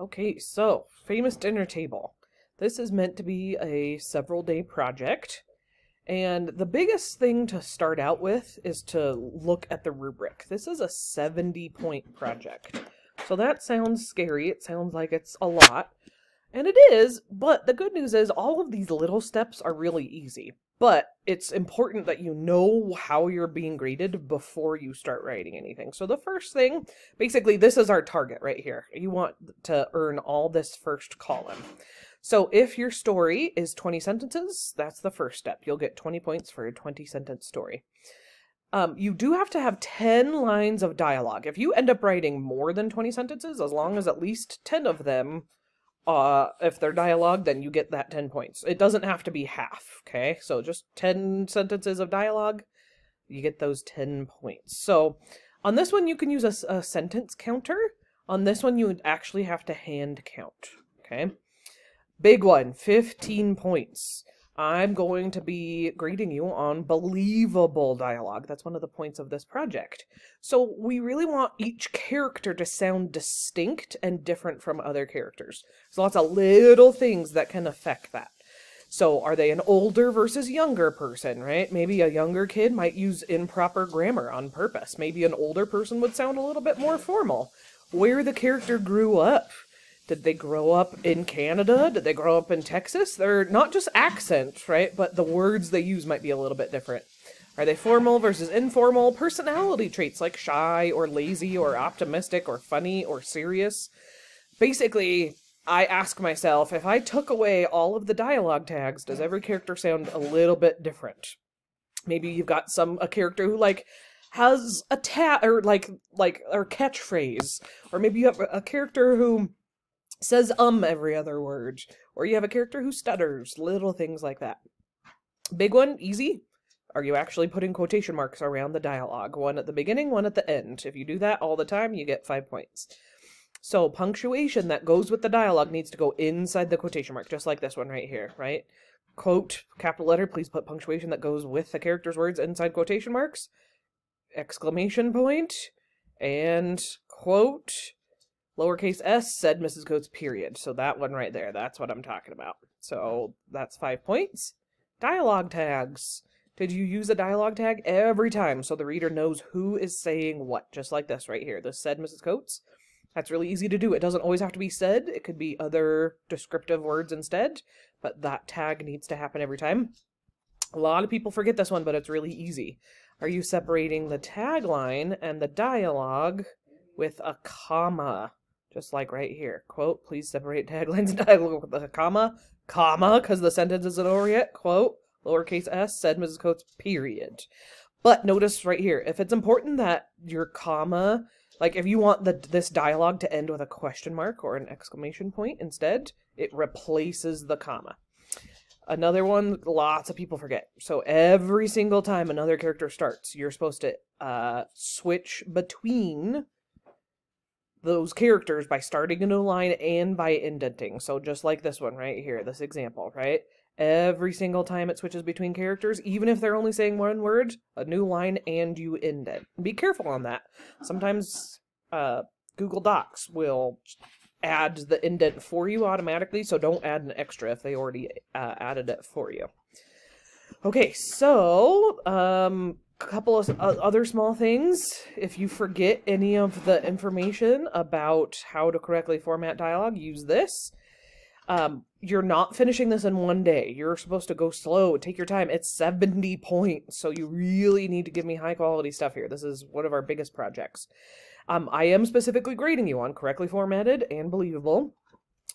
Okay, so famous dinner table. This is meant to be a several day project. And the biggest thing to start out with is to look at the rubric. This is a 70-point project. So that sounds scary. It sounds like it's a lot. And it is, but the good news is all of these little steps are really easy. But it's important that you know how you're being graded before you start writing anything. So the first thing, basically this is our target right here. You want to earn all this first column. So if your story is 20 sentences, that's the first step. You'll get 20 points for a 20-sentence story. You do have to have 10 lines of dialogue. If you end up writing more than 20 sentences, as long as at least 10 of them, if they're dialogue, then you get that 10 points. It doesn't have to be half, okay? So just 10 sentences of dialogue, you get those 10 points. So on this one, you can use a sentence counter. On this one, you would actually have to hand count, okay? Big one, 15 points. I'm going to be grading you on believable dialogue. That's one of the points of this project. So we really want each character to sound distinct and different from other characters. There's lots of little things that can affect that. So are they an older versus younger person, right? Maybe a younger kid might use improper grammar on purpose. Maybe an older person would sound a little bit more formal. Where the character grew up. Did they grow up in Canada? Did they grow up in Texas? They're not just accent, right? But the words they use might be a little bit different. Are they formal versus informal? Personality traits like shy or lazy or optimistic or funny or serious. Basically, I ask myself, if I took away all of the dialogue tags, does every character sound a little bit different? Maybe you've got a character who has a or catchphrase, or maybe you have a character who says every other word, or you have a character who stutters, little things like that. Big one, easy. Are you actually putting quotation marks around the dialogue? One at the beginning, one at the end. If you do that all the time, you get 5 points. So punctuation that goes with the dialogue needs to go inside the quotation mark, just like this one right here, right? Quote, capital letter, please put punctuation that goes with the character's words inside quotation marks. Exclamation point, and quote, lowercase s, said Mrs. Coates, period. So that one right there, that's what I'm talking about. So that's 5 points. Dialogue tags. Did you use a dialogue tag every time so the reader knows who is saying what? Just like this right here. This said Mrs. Coates. That's really easy to do. It doesn't always have to be said. It could be other descriptive words instead, but that tag needs to happen every time. A lot of people forget this one, but it's really easy. Are you separating the tagline and the dialogue with a comma? Just like right here. Quote, please separate taglines and dialogue with a comma, because the sentence isn't over yet. Quote, lowercase s, said Mrs. Coates, period. But notice right here, if it's important that your comma, if you want this dialogue to end with a question mark or an exclamation point instead, it replaces the comma. Another one lots of people forget. So every single time another character starts, you're supposed to switch between those characters by starting a new line and by indenting. So just like this one right here, this example, right? Every single time it switches between characters, even if they're only saying one word, a new line and you indent. Be careful on that. Sometimes Google Docs will add the indent for you automatically, so don't add an extra if they already added it for you. Okay, so couple of other small things. If you forget any of the information about how to correctly format dialogue, use this. You're not finishing this in one day. You're supposed to go slow, take your time. It's 70 points, so you really need to give me high quality stuff here. This is one of our biggest projects. I am specifically grading you on correctly formatted and believable.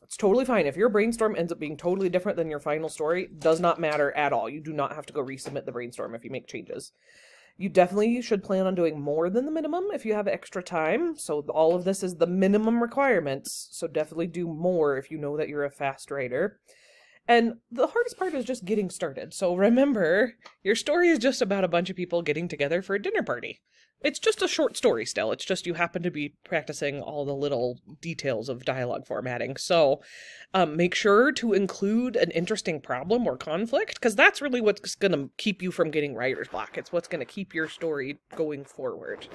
It's totally fine. If your brainstorm ends up being totally different than your final story, does not matter at all. You do not have to go resubmit the brainstorm if you make changes. You definitely should plan on doing more than the minimum if you have extra time. So all of this is the minimum requirements. So definitely do more if you know that you're a fast writer. And the hardest part is just getting started. So remember, your story is just about a bunch of people getting together for a dinner party. It's just a short story still. It's just you happen to be practicing all the little details of dialogue formatting. So make sure to include an interesting problem or conflict, because that's really what's going to keep you from getting writer's block. It's what's going to keep your story going forward.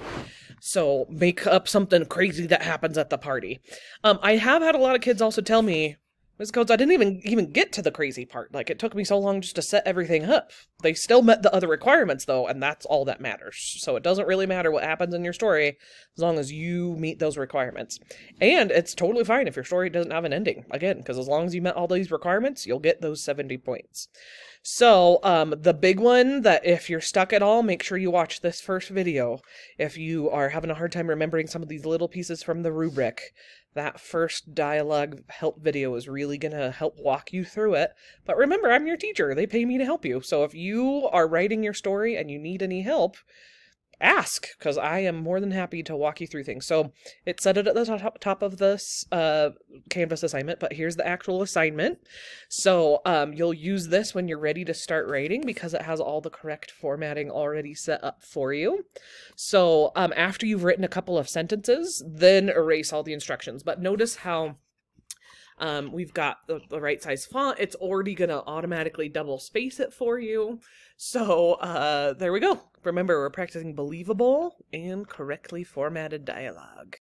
So make up something crazy that happens at the party. I have had a lot of kids also tell me, Ms. Coates, I didn't even get to the crazy part. Like, it took me so long just to set everything up. They still met the other requirements, though, and that's all that matters. So it doesn't really matter what happens in your story as long as you meet those requirements. And it's totally fine if your story doesn't have an ending, again, because as long as you met all these requirements, you'll get those 70 points. So, the big one that if you're stuck at all, make sure you watch this first video. If you are having a hard time remembering some of these little pieces from the rubric, that first dialogue help video is really going to help walk you through it. But remember, I'm your teacher. They pay me to help you. So if you are writing your story and you need any help, ask, because I am more than happy to walk you through things. So it said it at the top of this Canvas assignment, but here's the actual assignment. So you'll use this when you're ready to start writing because it has all the correct formatting already set up for you. So after you've written a couple of sentences, then erase all the instructions. But notice how we've got the right size font. It's already going to automatically double space it for you. So there we go. Remember, we're practicing believable and correctly formatted dialogue.